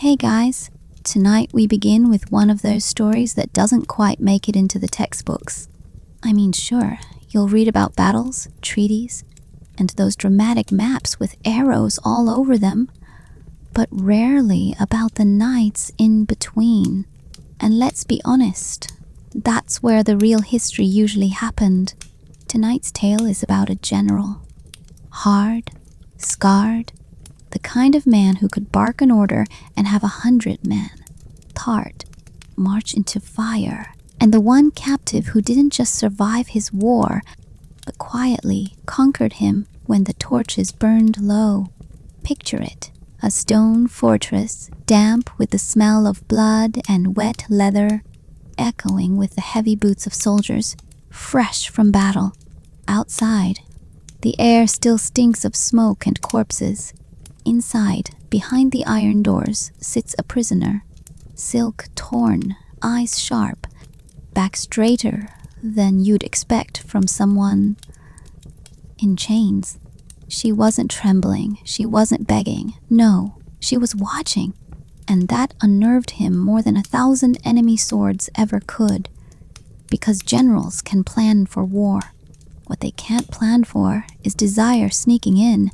Hey guys, tonight we begin with one of those stories that doesn't quite make it into the textbooks. I mean, sure, you'll read about battles, treaties, and those dramatic maps with arrows all over them, but rarely about the nights in between. And let's be honest, that's where the real history usually happened. Tonight's tale is about a general. Hard, scarred, the kind of man who could bark an order and have 100 men, tart, march into fire, and the one captive who didn't just survive his war, but quietly conquered him when the torches burned low. Picture it, a stone fortress, damp with the smell of blood and wet leather, echoing with the heavy boots of soldiers, fresh from battle. Outside, the air still stinks of smoke and corpses. Inside, behind the iron doors, sits a prisoner, silk torn, eyes sharp, back straighter than you'd expect from someone in chains. She wasn't trembling, she wasn't begging. No, she was watching, and that unnerved him more than 1,000 enemy swords ever could, because generals can plan for war. What they can't plan for is desire sneaking in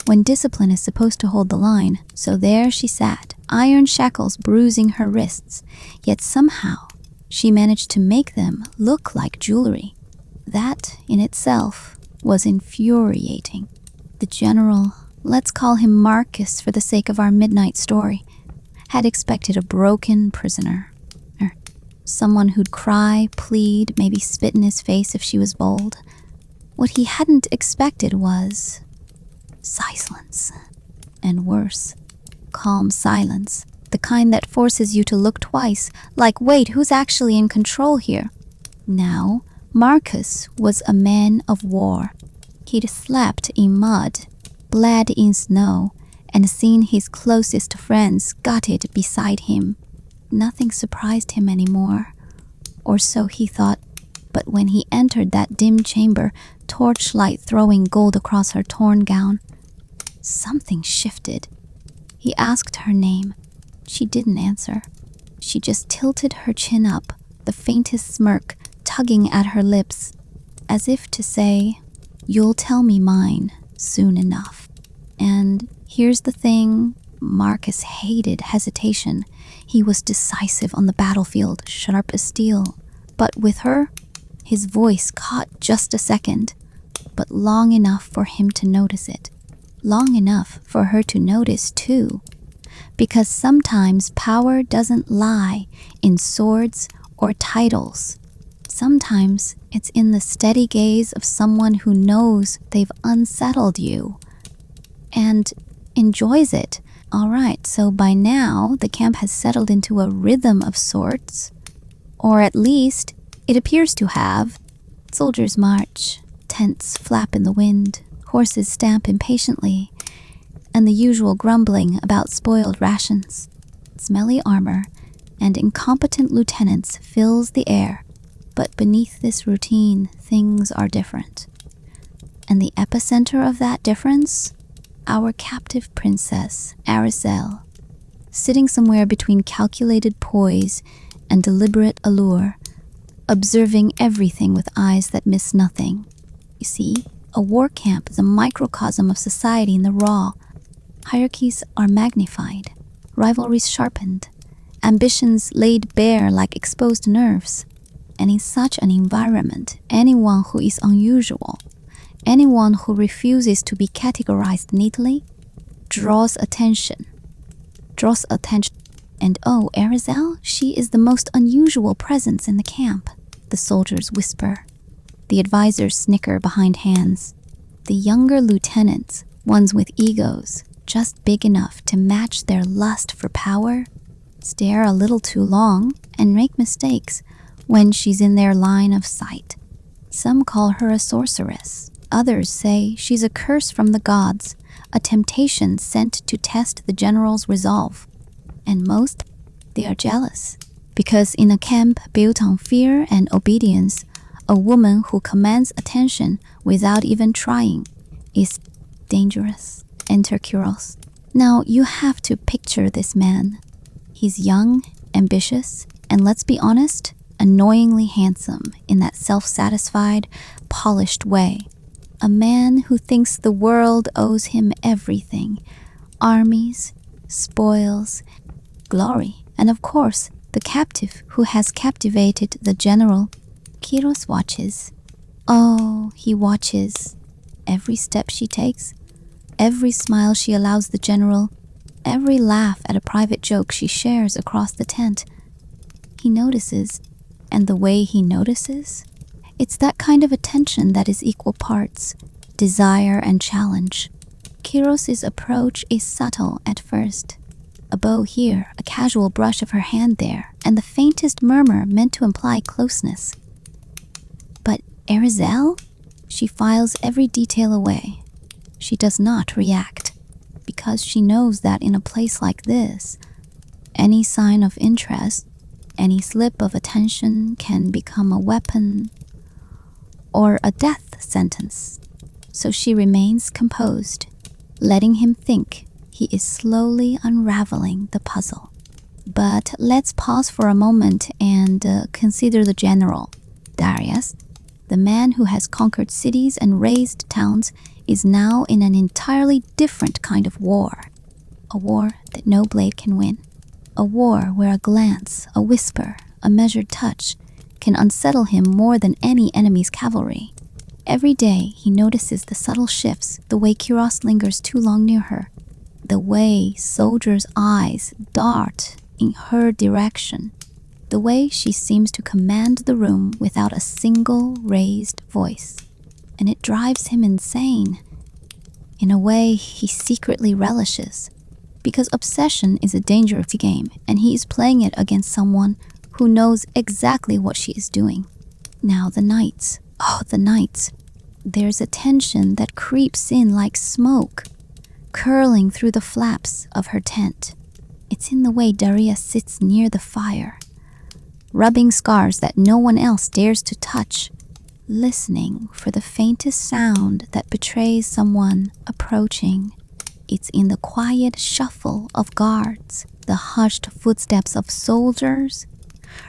when discipline is supposed to hold the line. So there she sat, iron shackles bruising her wrists, yet somehow she managed to make them look like jewelry. That in itself was infuriating. The general, let's call him Marcus for the sake of our midnight story, had expected a broken prisoner. Someone who'd cry, plead, maybe spit in his face if she was bold. What he hadn't expected was silence. And worse, calm silence. The kind that forces you to look twice, like, wait, who's actually in control here? Now, Marcus was a man of war. He'd slept in mud, bled in snow, and seen his closest friends gutted beside him. Nothing surprised him anymore, or so he thought. But when he entered that dim chamber, torchlight throwing gold across her torn gown, something shifted. He asked her name. She didn't answer. She just tilted her chin up, the faintest smirk tugging at her lips, as if to say, "You'll tell me mine soon enough." And here's the thing, Marcus hated hesitation. He was decisive on the battlefield, sharp as steel. But with her, his voice caught just a second, but long enough for him to notice it. Long enough for her to notice too. Because sometimes power doesn't lie in swords or titles. Sometimes it's in the steady gaze of someone who knows they've unsettled you and enjoys it. All right, so by now the camp has settled into a rhythm of sorts, or at least it appears to have. Soldiers march, tents flap in the wind, horses stamp impatiently, and the usual grumbling about spoiled rations. Smelly armor and incompetent lieutenants fills the air, but beneath this routine, things are different. And the epicenter of that difference? Our captive princess, Aracel, sitting somewhere between calculated poise and deliberate allure, observing everything with eyes that miss nothing. You see, a war camp is a microcosm of society in the raw. Hierarchies are magnified, rivalries sharpened, ambitions laid bare like exposed nerves. And in such an environment, anyone who is unusual, anyone who refuses to be categorized neatly, draws attention. And oh, Aracel, she is the most unusual presence in the camp. The soldiers whisper. The advisors snicker behind hands. The younger lieutenants, ones with egos just big enough to match their lust for power, stare a little too long and make mistakes when she's in their line of sight. Some call her a sorceress. Others say she's a curse from the gods, a temptation sent to test the general's resolve. And most, they are jealous, because in a camp built on fear and obedience, a woman who commands attention without even trying is dangerous. Enter Kuros. Now you have to picture this man, He's young, ambitious, and let's be honest, annoyingly handsome in that self-satisfied, polished way. A man who thinks the world owes him everything. Armies, spoils, glory, and of course, the captive who has captivated the general. Kiros watches. Oh, he watches. Every step she takes, every smile she allows the general, every laugh at a private joke she shares across the tent. He notices, and the way he notices, it's that kind of attention that is equal parts desire and challenge. Kiros's approach is subtle at first. A bow here, a casual brush of her hand there, and the faintest murmur meant to imply closeness. But Arizel? She files every detail away. She does not react, because she knows that in a place like this, any sign of interest, any slip of attention can become a weapon or a death sentence. So she remains composed, letting him think he is slowly unraveling the puzzle. But let's pause for a moment and consider the general. Darius, the man who has conquered cities and razed towns, is now in an entirely different kind of war. A war that no blade can win. A war where a glance, a whisper, a measured touch can unsettle him more than any enemy's cavalry. Every day he notices the subtle shifts, the way Kiros lingers too long near her, the way soldiers' eyes dart in her direction, the way she seems to command the room without a single raised voice. And it drives him insane. In a way he secretly relishes, because obsession is a dangerous game, and he is playing it against someone who knows exactly what she is doing. Now the nights. Oh, the nights. There's a tension that creeps in like smoke, curling through the flaps of her tent. It's in the way Daria sits near the fire, rubbing scars that no one else dares to touch, listening for the faintest sound that betrays someone approaching. It's in the quiet shuffle of guards, the hushed footsteps of soldiers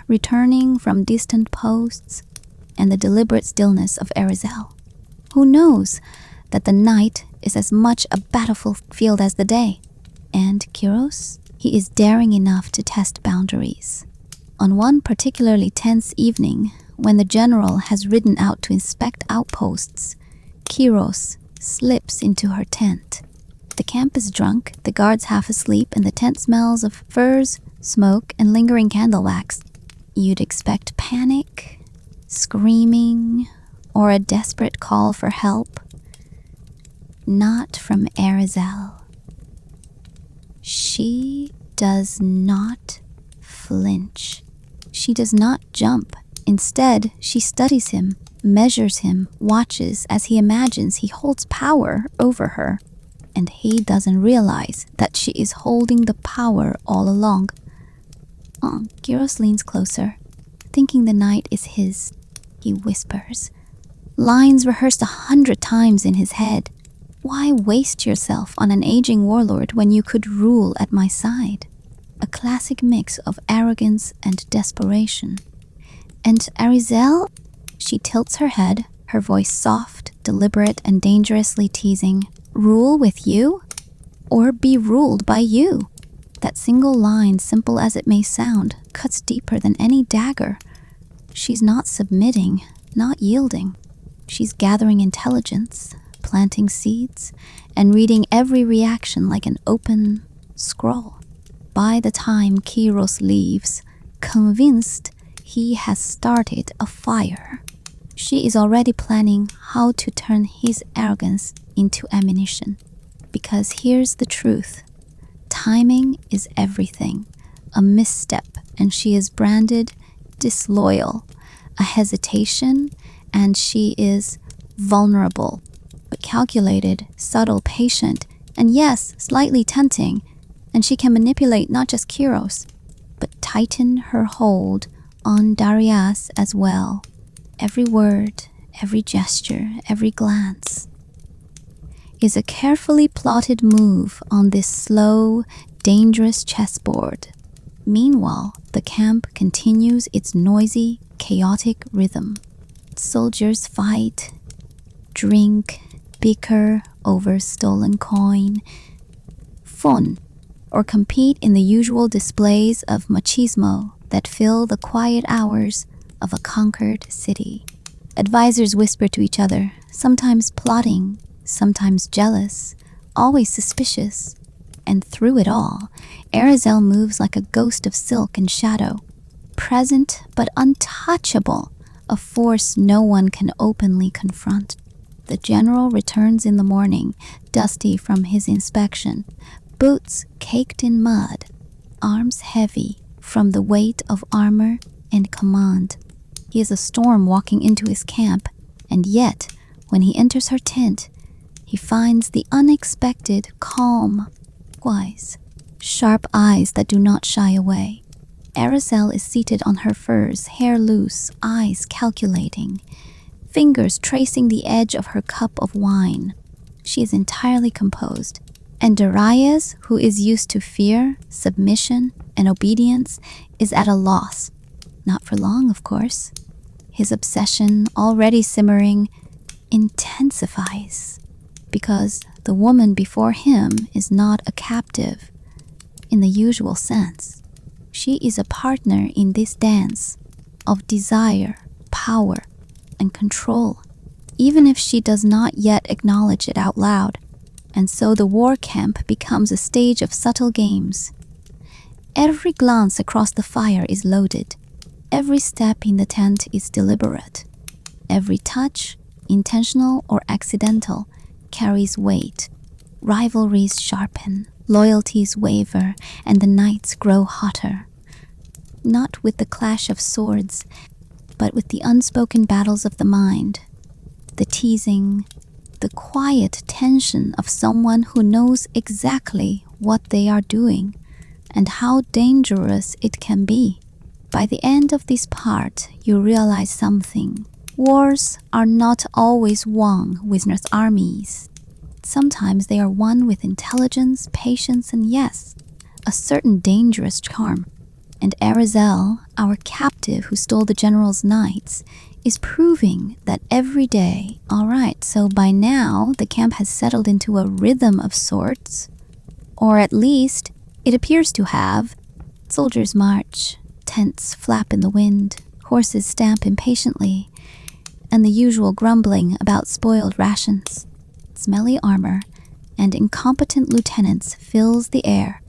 returning from distant posts, and the deliberate stillness of Arizel, who knows that the night is as much a battlefield as the day. And Kiros, he is daring enough to test boundaries. On one particularly tense evening, when the general has ridden out to inspect outposts, Kiros slips into her tent. The camp is drunk, the guards half asleep, and the tent smells of furs, smoke, and lingering candle wax. You'd expect panic, screaming, or a desperate call for help. Not from Arizel. She does not flinch. She does not jump. Instead, she studies him, measures him, watches as he imagines he holds power over her. And he doesn't realize that she is holding the power all along. Kiros leans closer, thinking the night is his. He whispers, lines rehearsed 100 times in his head. Why waste yourself on an aging warlord when you could rule at my side? A classic mix of arrogance and desperation. And Arizel? She tilts her head, her voice soft, deliberate, and dangerously teasing. Rule with you? Or be ruled by you? That single line, simple as it may sound, cuts deeper than any dagger. She's not submitting, not yielding. She's gathering intelligence, planting seeds, and reading every reaction like an open scroll. By the time Kiros leaves, convinced he has started a fire, she is already planning how to turn his arrogance into ammunition. Because here's the truth. Timing is everything. A misstep, and she is branded disloyal. A hesitation, and she is vulnerable. But calculated, subtle, patient, and yes, slightly tempting. And she can manipulate not just Kiros, but tighten her hold on Darius as well. Every word, every gesture, every glance is a carefully plotted move on this slow, dangerous chessboard. Meanwhile, the camp continues its noisy, chaotic rhythm. Soldiers fight, drink, bicker over stolen coin, fun, or compete in the usual displays of machismo that fill the quiet hours of a conquered city. Advisors whisper to each other, sometimes plotting, sometimes jealous, always suspicious. And through it all, Arizel moves like a ghost of silk and shadow, present but untouchable, a force no one can openly confront. The general returns in the morning, dusty from his inspection, boots caked in mud, arms heavy from the weight of armor and command. He is a storm walking into his camp, and yet, when he enters her tent, he finds the unexpected calm, wise, sharp eyes that do not shy away. Arizel is seated on her furs, hair loose, eyes calculating, fingers tracing the edge of her cup of wine. She is entirely composed, and Darius, who is used to fear, submission, and obedience, is at a loss. Not for long, of course. His obsession, already simmering, intensifies, because the woman before him is not a captive in the usual sense. She is a partner in this dance of desire, power, and control, even if she does not yet acknowledge it out loud. And so the war camp becomes a stage of subtle games. Every glance across the fire is loaded. Every step in the tent is deliberate. Every touch, intentional or accidental, carries weight. Rivalries sharpen, loyalties waver, and the nights grow hotter. Not with the clash of swords, but with the unspoken battles of the mind, the teasing, the quiet tension of someone who knows exactly what they are doing and how dangerous it can be. By the end of this part, you realize something. Wars are not always won with armies. Sometimes they are won with intelligence, patience, and yes, a certain dangerous charm. And Arizel, our captive who stole the general's knights, is proving that every day. All right, so by now the camp has settled into a rhythm of sorts, or at least it appears to have. Soldiers march, tents flap in the wind, horses stamp impatiently, and the usual grumbling about spoiled rations. Smelly armor and incompetent lieutenants fills the air,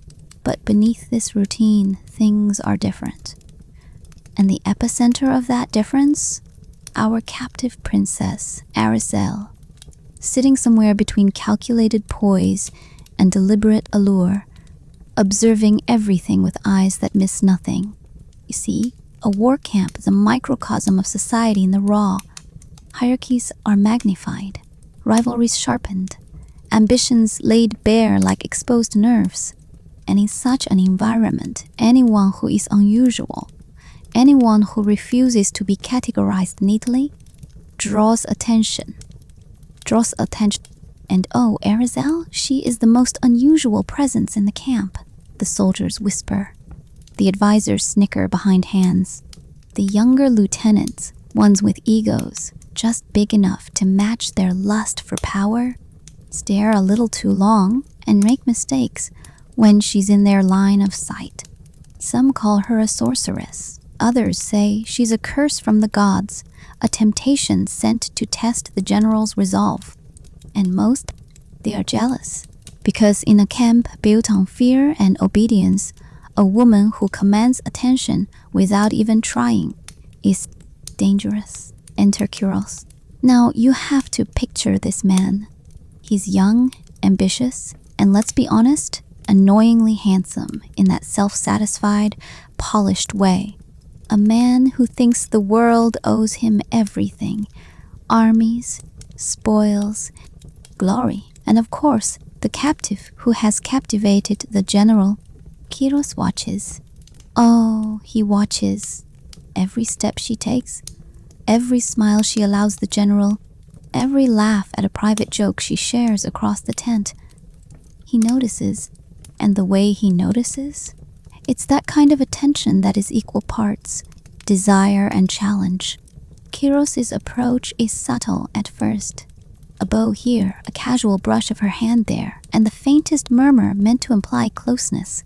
but beneath this routine, things are different. And the epicenter of that difference? Our captive princess, Arizel, sitting somewhere between calculated poise and deliberate allure, observing everything with eyes that miss nothing. You see, a war camp is a microcosm of society in the raw. Hierarchies are magnified, rivalries sharpened, ambitions laid bare like exposed nerves. And in such an environment, anyone who is unusual, anyone who refuses to be categorized neatly, draws attention. And oh, Arizel, she is the most unusual presence in the camp, the soldiers whisper. The advisors snicker behind hands. The younger lieutenants, ones with egos just big enough to match their lust for power, stare a little too long and make mistakes when she's in their line of sight. Some call her a sorceress. Others say she's a curse from the gods, a temptation sent to test the general's resolve. And most, they are jealous, because in a camp built on fear and obedience, a woman who commands attention without even trying is dangerous. Enter Kuros. Now you have to picture this man. He's young, ambitious, and let's be honest, annoyingly handsome in that self-satisfied, polished way. A man who thinks the world owes him everything. Armies, spoils, glory, and of course, the captive who has captivated the general. Kuros watches. Oh, he watches. Every step she takes, every smile she allows the general, every laugh at a private joke she shares across the tent. He notices, and the way he notices, It's that kind of attention that is equal parts desire and challenge. Kiros's approach is subtle at first. A bow here, a casual brush of her hand there, and the faintest murmur meant to imply closeness.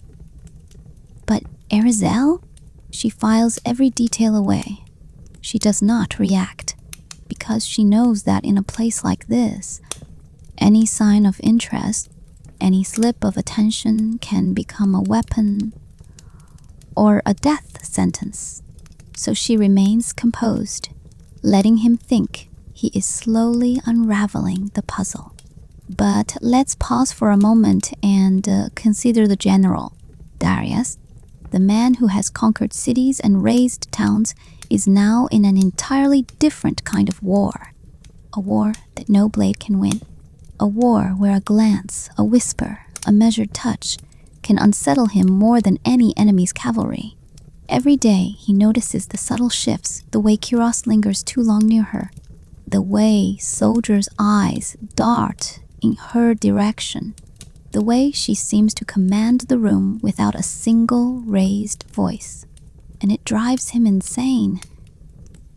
But Arizel? She files every detail away. She does not react, because she knows that in a place like this, any sign of interest, any slip of attention can become a weapon or a death sentence. So she remains composed, letting him think he is slowly unraveling the puzzle. But let's pause for a moment and consider the general. Darius, the man who has conquered cities and razed towns, is now in an entirely different kind of war. A war that no blade can win. A war where a glance, a whisper, a measured touch can unsettle him more than any enemy's cavalry. Every day he notices the subtle shifts, the way Kiros lingers too long near her, the way soldiers' eyes dart in her direction, the way she seems to command the room without a single raised voice. And it drives him insane.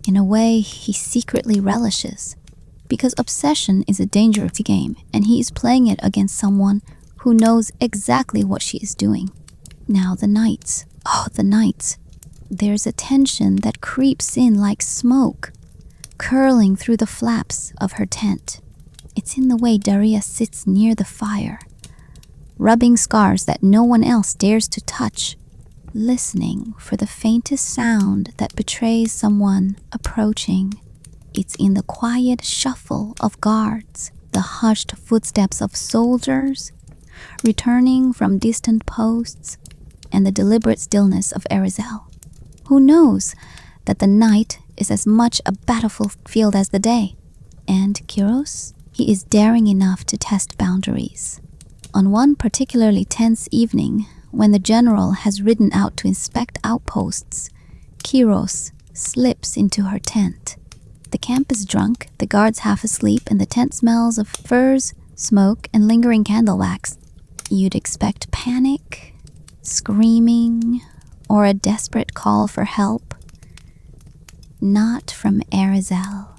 In a way he secretly relishes, because obsession is a dangerous game, and he is playing it against someone who knows exactly what she is doing. Now the nights, the nights. There's a tension that creeps in like smoke, curling through the flaps of her tent. It's in the way Darius sits near the fire, rubbing scars that no one else dares to touch, listening for the faintest sound that betrays someone approaching. It's in the quiet shuffle of guards, the hushed footsteps of soldiers returning from distant posts, and the deliberate stillness of Arizel, who knows that the night is as much a battlefield as the day. And Kiros, he is daring enough to test boundaries. On one particularly tense evening, when the general has ridden out to inspect outposts, Kiros slips into her tent. The camp is drunk, the guards half asleep, and the tent smells of furs, smoke, and lingering candle wax. You'd expect panic, screaming, or a desperate call for help. Not from Arizel.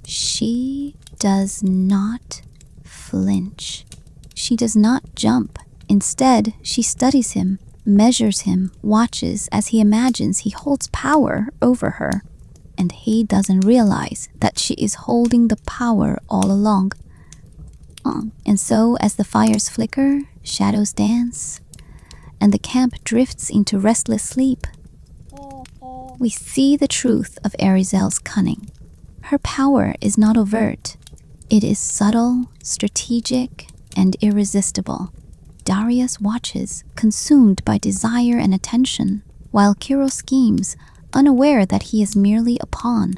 She does not flinch. She does not jump. Instead, she studies him, measures him, watches as he imagines he holds power over her. And he doesn't realize that she is holding the power all along. And so, as the fires flicker, shadows dance, and the camp drifts into restless sleep, we see the truth of Arizel's cunning. Her power is not overt. It is subtle, strategic, and irresistible. Darius watches, consumed by desire and attention, while Kiros schemes, unaware that he is merely a pawn.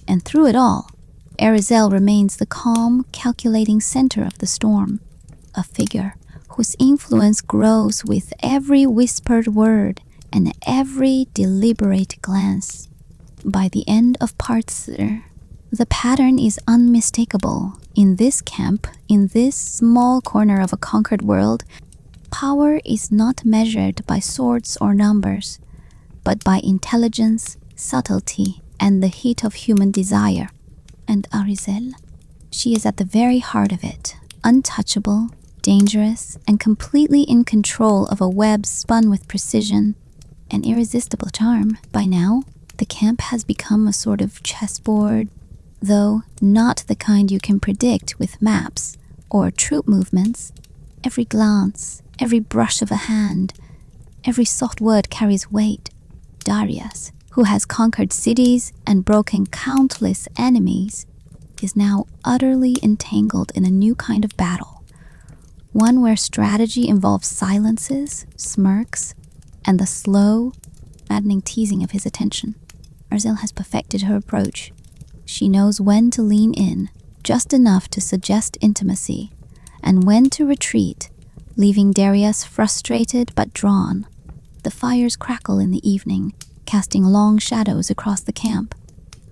And through it all, Arizel remains the calm, calculating center of the storm, a figure whose influence grows with every whispered word and every deliberate glance. By the end of part 3, the pattern is unmistakable. In this camp, in this small corner of a conquered world, power is not measured by swords or numbers, but by intelligence, subtlety, and the heat of human desire. And Arizel, she is at the very heart of it, untouchable, dangerous, and completely in control of a web spun with precision, an irresistible charm. By now, the camp has become a sort of chessboard, though not the kind you can predict with maps or troop movements. Every glance, every brush of a hand, every soft word carries weight. Darius, who has conquered cities and broken countless enemies, is now utterly entangled in a new kind of battle. One where strategy involves silences, smirks, and the slow, maddening teasing of his attention. Arizel has perfected her approach. She knows when to lean in, just enough to suggest intimacy, and when to retreat, leaving Darius frustrated but drawn. The fires crackle in the evening, casting long shadows across the camp,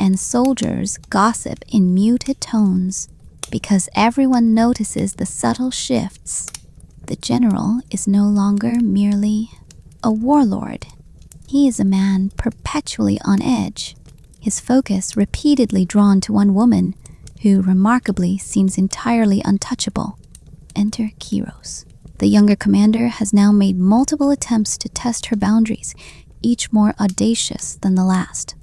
and soldiers gossip in muted tones because everyone notices the subtle shifts. The general is no longer merely a warlord. He is a man perpetually on edge, his focus repeatedly drawn to one woman who remarkably seems entirely untouchable. Enter Kiros. The younger commander has now made multiple attempts to test her boundaries, each more audacious than the last.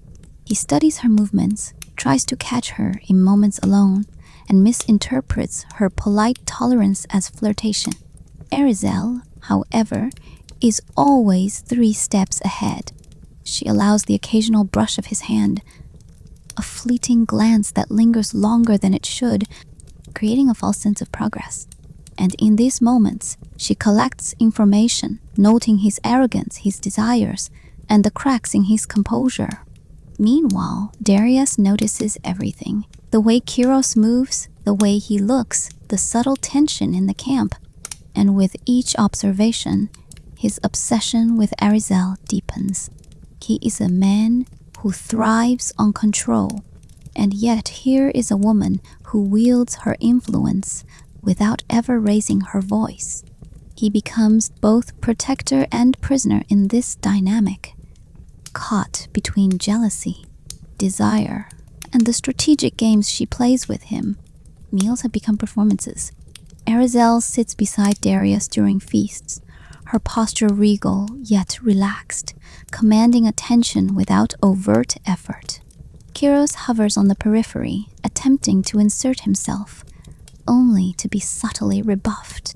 He studies her movements, tries to catch her in moments alone, and misinterprets her polite tolerance as flirtation. Arizel, however, is always 3 steps ahead. She allows the occasional brush of his hand, a fleeting glance that lingers longer than it should, creating a false sense of progress. And in these moments, she collects information, noting his arrogance, his desires, and the cracks in his composure. Meanwhile, Darius notices everything. The way Kiros moves, the way he looks, the subtle tension in the camp. And with each observation, his obsession with Arizel deepens. He is a man who thrives on control, and yet here is a woman who wields her influence without ever raising her voice. He becomes both protector and prisoner in this dynamic, caught between jealousy, desire, and the strategic games she plays with him. Meals have become performances. Arizel sits beside Darius during feasts, her posture regal yet relaxed, commanding attention without overt effort. Kiros hovers on the periphery, attempting to insert himself, only to be subtly rebuffed.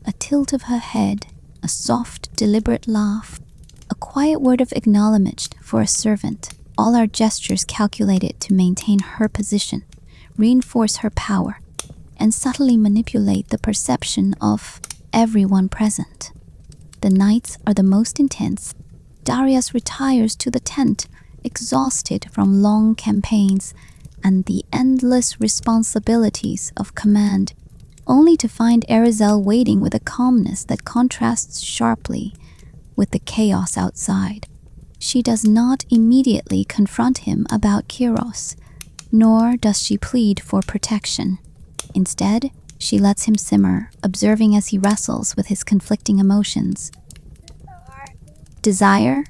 A tilt of her head, a soft, deliberate laugh, a quiet word of acknowledgement for a servant, all are gestures calculated to maintain her position, reinforce her power, and subtly manipulate the perception of everyone present. The nights are the most intense. Darius retires to the tent, exhausted from long campaigns and the endless responsibilities of command, only to find Arizel waiting with a calmness that contrasts sharply with the chaos outside. She does not immediately confront him about Kiros, nor does she plead for protection. Instead, she lets him simmer, observing as he wrestles with his conflicting emotions. Desire,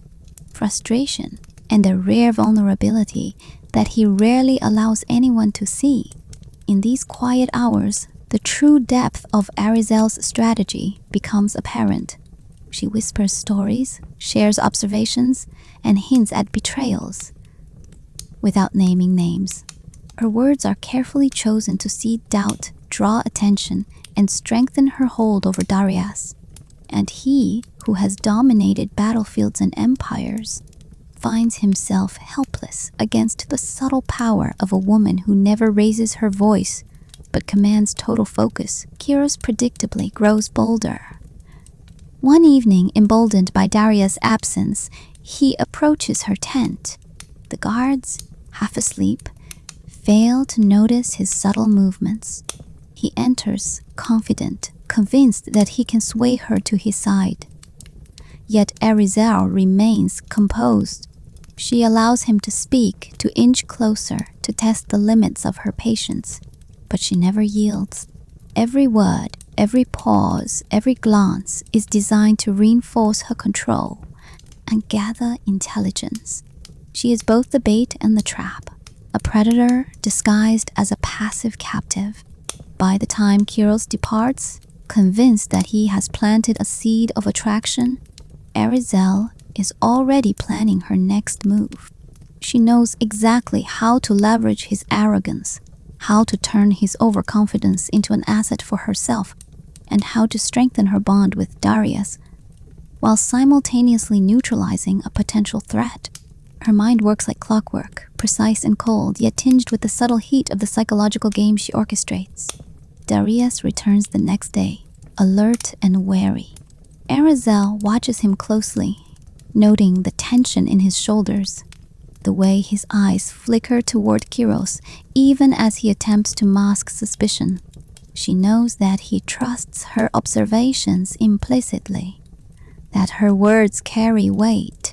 frustration, and a rare vulnerability that he rarely allows anyone to see. In these quiet hours, the true depth of Arizel's strategy becomes apparent. She whispers stories, shares observations, and hints at betrayals, without naming names. Her words are carefully chosen to seed doubt, draw attention, and strengthen her hold over Darius. And he, who has dominated battlefields and empires, finds himself helpless against the subtle power of a woman who never raises her voice but commands total focus. Kiros predictably grows bolder. One evening, emboldened by Darius' absence, he approaches her tent. The guards, half asleep, fail to notice his subtle movements. He enters, confident, convinced that he can sway her to his side. Yet Arizel remains composed. She allows him to speak, to inch closer, to test the limits of her patience. But she never yields. Every word, every pause, every glance is designed to reinforce her control and gather intelligence. She is both the bait and the trap, a predator disguised as a passive captive. By the time Kiros departs, convinced that he has planted a seed of attraction, Arizel is already planning her next move. She knows exactly how to leverage his arrogance, how to turn his overconfidence into an asset for herself, and how to strengthen her bond with Darius, while simultaneously neutralizing a potential threat. Her mind works like clockwork, precise and cold, yet tinged with the subtle heat of the psychological game she orchestrates. Darius returns the next day, alert and wary. Arizel watches him closely, noting the tension in his shoulders, the way his eyes flicker toward Kiros, even as he attempts to mask suspicion. She knows that he trusts her observations implicitly, that her words carry weight,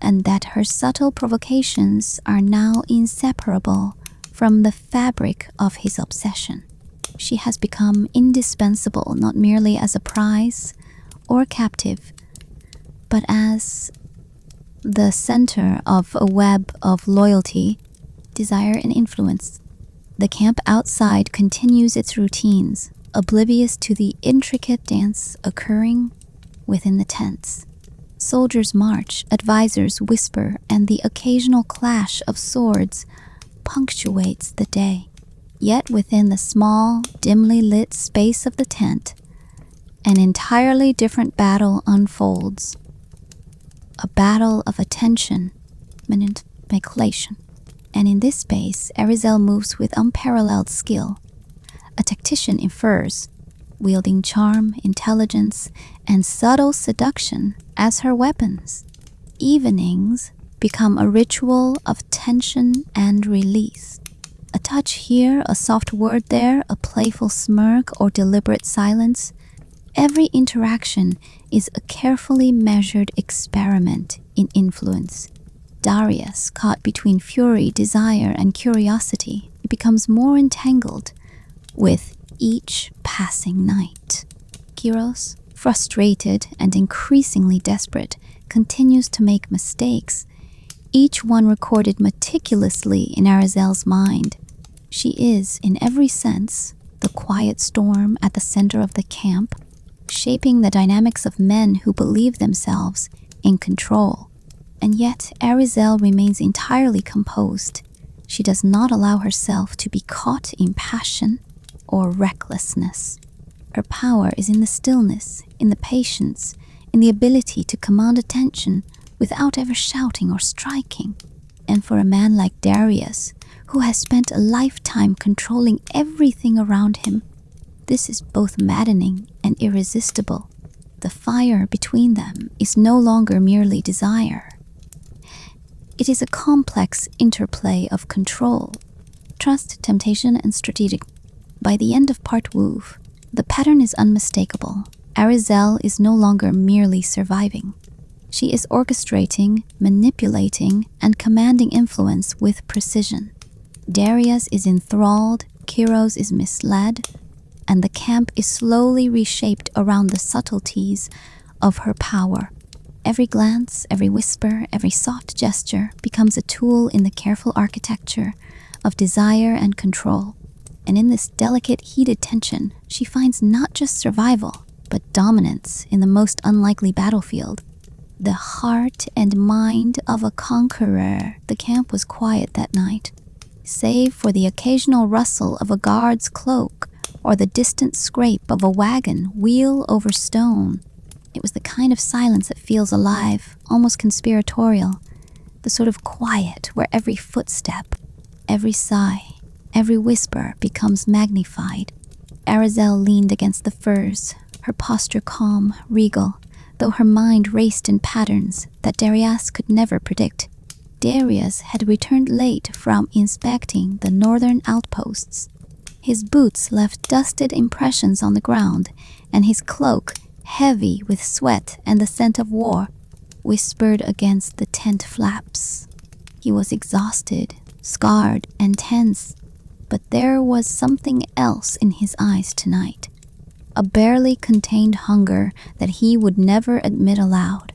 and that her subtle provocations are now inseparable from the fabric of his obsession. She has become indispensable not merely as a prize or captive, but as the center of a web of loyalty, desire, and influence. The camp outside continues its routines, oblivious to the intricate dance occurring within the tents. Soldiers march, advisors whisper, and the occasional clash of swords punctuates the day. Yet within the small, dimly lit space of the tent, an entirely different battle unfolds. A battle of attention, manipulation. And in this space, Arizel moves with unparalleled skill. A tactician infers, wielding charm, intelligence, and subtle seduction as her weapons. Evenings become a ritual of tension and release. A touch here, a soft word there, a playful smirk or deliberate silence. Every interaction is a carefully measured experiment in influence. Darius, caught between fury, desire, and curiosity, becomes more entangled with each passing night. Kiros, frustrated and increasingly desperate, continues to make mistakes, each one recorded meticulously in Arizel's mind. She is, in every sense, the quiet storm at the center of the camp, shaping the dynamics of men who believe themselves in control. And yet, Arizel remains entirely composed. She does not allow herself to be caught in passion or recklessness. Her power is in the stillness, in the patience, in the ability to command attention without ever shouting or striking. And for a man like Darius, who has spent a lifetime controlling everything around him, this is both maddening and irresistible. The fire between them is no longer merely desire. It is a complex interplay of control, trust, temptation, and strategic. By the end of part Woof, the pattern is unmistakable. Arizel is no longer merely surviving. She is orchestrating, manipulating, and commanding influence with precision. Darius is enthralled, Kiros is misled, and the camp is slowly reshaped around the subtleties of her power. Every glance, every whisper, every soft gesture becomes a tool in the careful architecture of desire and control. And in this delicate, heated tension, she finds not just survival, but dominance in the most unlikely battlefield. The heart and mind of a conqueror. The camp was quiet that night, save for the occasional rustle of a guard's cloak or the distant scrape of a wagon wheel over stone. It was the kind of silence that feels alive, almost conspiratorial, the sort of quiet where every footstep, every sigh, every whisper becomes magnified. Arizel leaned against the firs, her posture calm, regal, though her mind raced in patterns that Darius could never predict. Darius had returned late from inspecting the northern outposts. His boots left dusted impressions on the ground, and his cloak, heavy with sweat and the scent of war, whispered against the tent flaps. He was exhausted, scarred, and tense, but there was something else in his eyes tonight. A barely contained hunger that he would never admit aloud.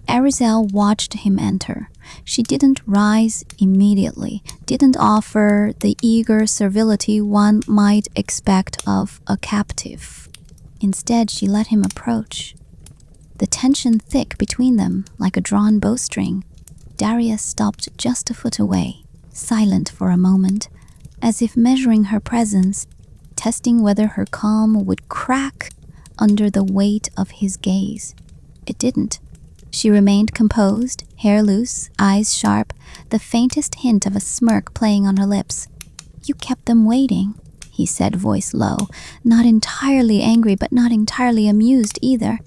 Arizel watched him enter. She didn't rise immediately, didn't offer the eager servility one might expect of a captive. Instead, she let him approach. The tension thick between them, like a drawn bowstring. Darius stopped just a foot away, silent for a moment, as if measuring her presence, testing whether her calm would crack under the weight of his gaze. It didn't. She remained composed, hair loose, eyes sharp, the faintest hint of a smirk playing on her lips. "You kept them waiting," he said, voice low, not entirely angry but not entirely amused either.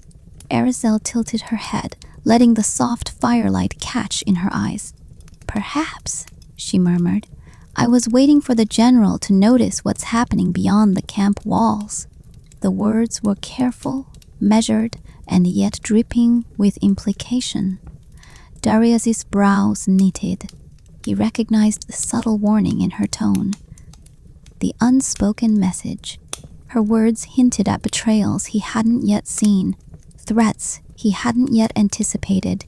Arizel tilted her head, letting the soft firelight catch in her eyes. "Perhaps," she murmured, "I was waiting for the general to notice what's happening beyond the camp walls." The words were careful, measured, and yet dripping with implication. Darius's brows knitted. He recognized the subtle warning in her tone. The unspoken message. Her words hinted at betrayals he hadn't yet seen, threats he hadn't yet anticipated,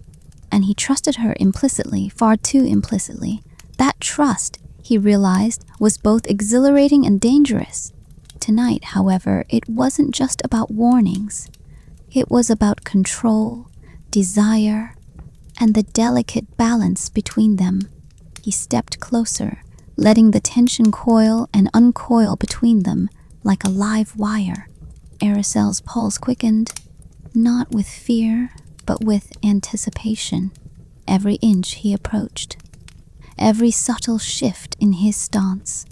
and he trusted her implicitly, far too implicitly. That trust, he realized, was both exhilarating and dangerous. Tonight, however, it wasn't just about warnings. It was about control, desire, and the delicate balance between them. He stepped closer, letting the tension coil and uncoil between them like a live wire. Aracel's pulse quickened, not with fear, but with anticipation. Every inch he approached, every subtle shift in his stance,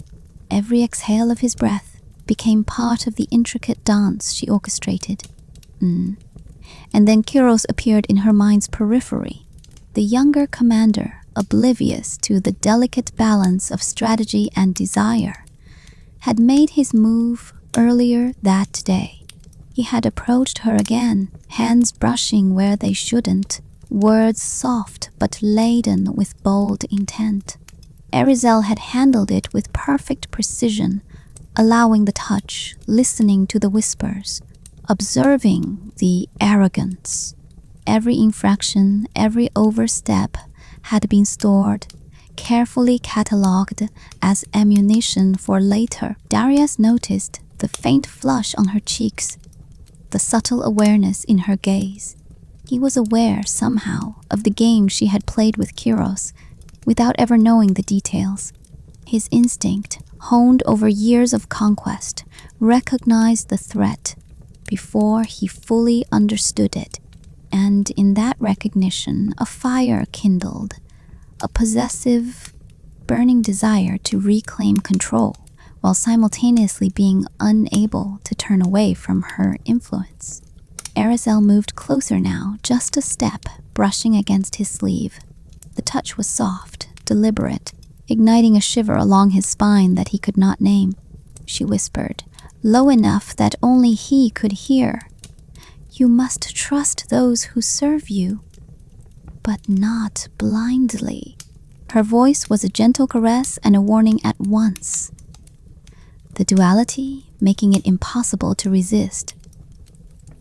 every exhale of his breath became part of the intricate dance she orchestrated. And then Kyros appeared in her mind's periphery, the younger commander, oblivious to the delicate balance of strategy and desire, had made his move earlier that day. He had approached her again, hands brushing where they shouldn't, words soft but laden with bold intent. Arazel had handled it with perfect precision, allowing the touch, listening to the whispers, observing the arrogance. Every infraction, every overstep had been stored, carefully catalogued as ammunition for later. Darius noticed the faint flush on her cheeks, the subtle awareness in her gaze. He was aware, somehow, of the game she had played with Kyros, without ever knowing the details. His instinct, honed over years of conquest, recognized the threat before he fully understood it. And in that recognition, a fire kindled, a possessive, burning desire to reclaim control, while simultaneously being unable to turn away from her influence. Arazel moved closer now, just a step, brushing against his sleeve. The touch was soft, deliberate, igniting a shiver along his spine that he could not name. She whispered, low enough that only he could hear, "You must trust those who serve you, but not blindly." Her voice was a gentle caress and a warning at once, the duality making it impossible to resist.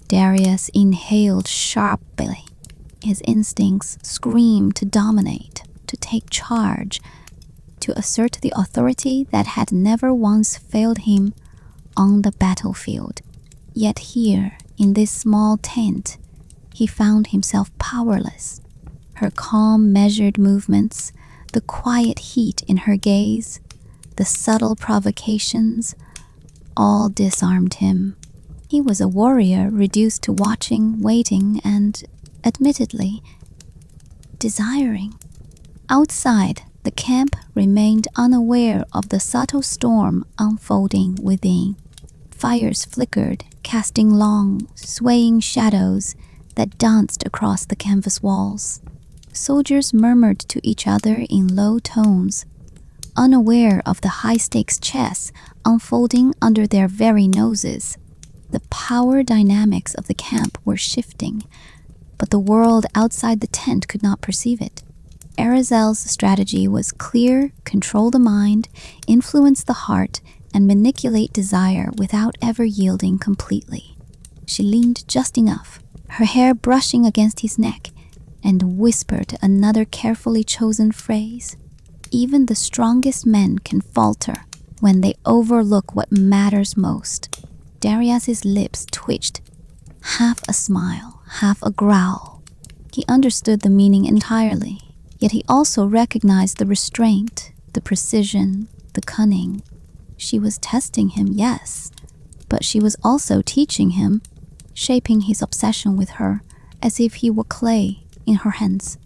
Darius inhaled sharply. His instincts screamed to dominate, to take charge, to assert the authority that had never once failed him on the battlefield. Yet here, in this small tent, he found himself powerless. Her calm, measured movements, the quiet heat in her gaze, the subtle provocations, all disarmed him. He was a warrior reduced to watching, waiting, and, admittedly, desiring. Outside, the camp remained unaware of the subtle storm unfolding within. Fires flickered, casting long, swaying shadows that danced across the canvas walls. Soldiers murmured to each other in low tones, unaware of the high-stakes chess unfolding under their very noses. The power dynamics of the camp were shifting, but the world outside the tent could not perceive it. Arazel's strategy was clear: control the mind, influence the heart, and manipulate desire without ever yielding completely. She leaned just enough, her hair brushing against his neck, and whispered another carefully chosen phrase. Even the strongest men can falter when they overlook what matters most. Darius's lips twitched, half a smile, half a growl. He understood the meaning entirely, yet he also recognized the restraint, the precision, the cunning. She was testing him, yes, but she was also teaching him, shaping his obsession with her as if he were clay in her hands.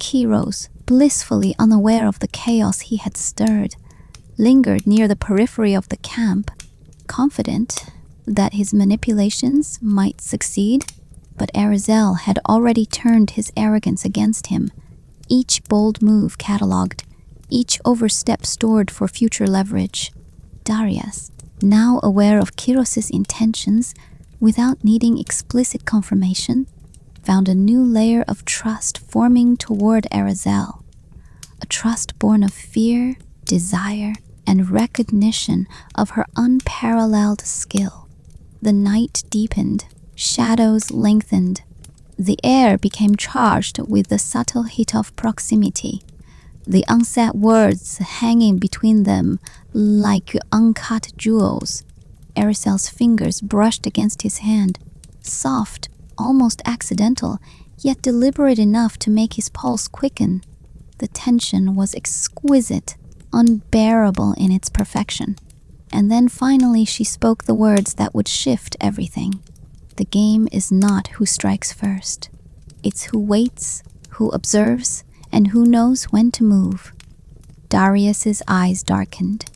Kyros, blissfully unaware of the chaos he had stirred, lingered near the periphery of the camp, confident that his manipulations might succeed, but Arazel had already turned his arrogance against him, each bold move catalogued, each overstep stored for future leverage. Darius, now aware of Kyros's intentions, without needing explicit confirmation, found a new layer of trust forming toward Arazel, a trust born of fear, desire, and recognition of her unparalleled skill. The night deepened, shadows lengthened, The air became charged with the subtle heat of proximity, the unsaid words hanging between them like uncut jewels. Arisel's fingers brushed against his hand, soft, almost accidental, yet deliberate enough to make his pulse quicken. The tension was exquisite, unbearable in its perfection. And then finally she spoke the words that would shift everything. The game is not who strikes first. It's who waits, who observes, and who knows when to move. Darius's eyes darkened.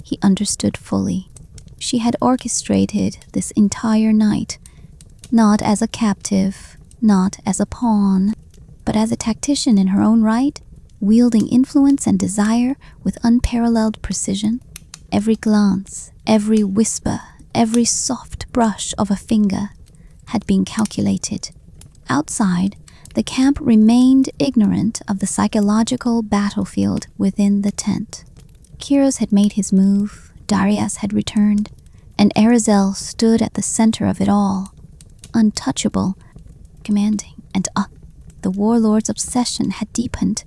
He understood fully. She had orchestrated this entire night, not as a captive, not as a pawn, but as a tactician in her own right, wielding influence and desire with unparalleled precision. Every glance, every whisper, every soft brush of a finger had been calculated. Outside, the camp remained ignorant of the psychological battlefield within the tent. Kyros had made his move, Darius had returned, and Arizel stood at the center of it all, untouchable, commanding, and the warlord's obsession had deepened.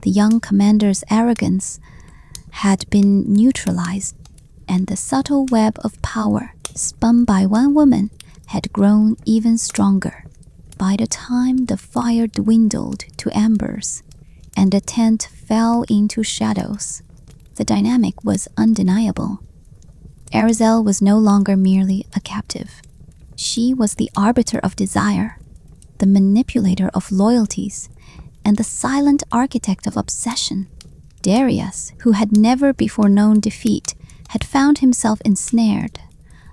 The young commander's arrogance had been neutralized, and the subtle web of power spun by one woman had grown even stronger. By the time the fire dwindled to embers and the tent fell into shadows, the dynamic was undeniable. Arizel was no longer merely a captive. She was the arbiter of desire, the manipulator of loyalties, and the silent architect of obsession. Darius, who had never before known defeat, had found himself ensnared,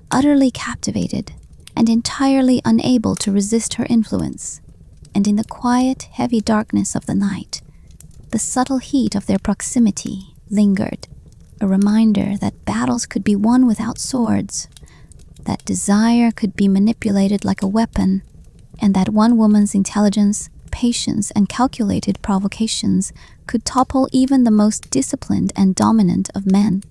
utterly captivated, and entirely unable to resist her influence. And in the quiet, heavy darkness of the night, the subtle heat of their proximity lingered, a reminder that battles could be won without swords, that desire could be manipulated like a weapon, and that one woman's intelligence, patience, and calculated provocations could topple even the most disciplined and dominant of men.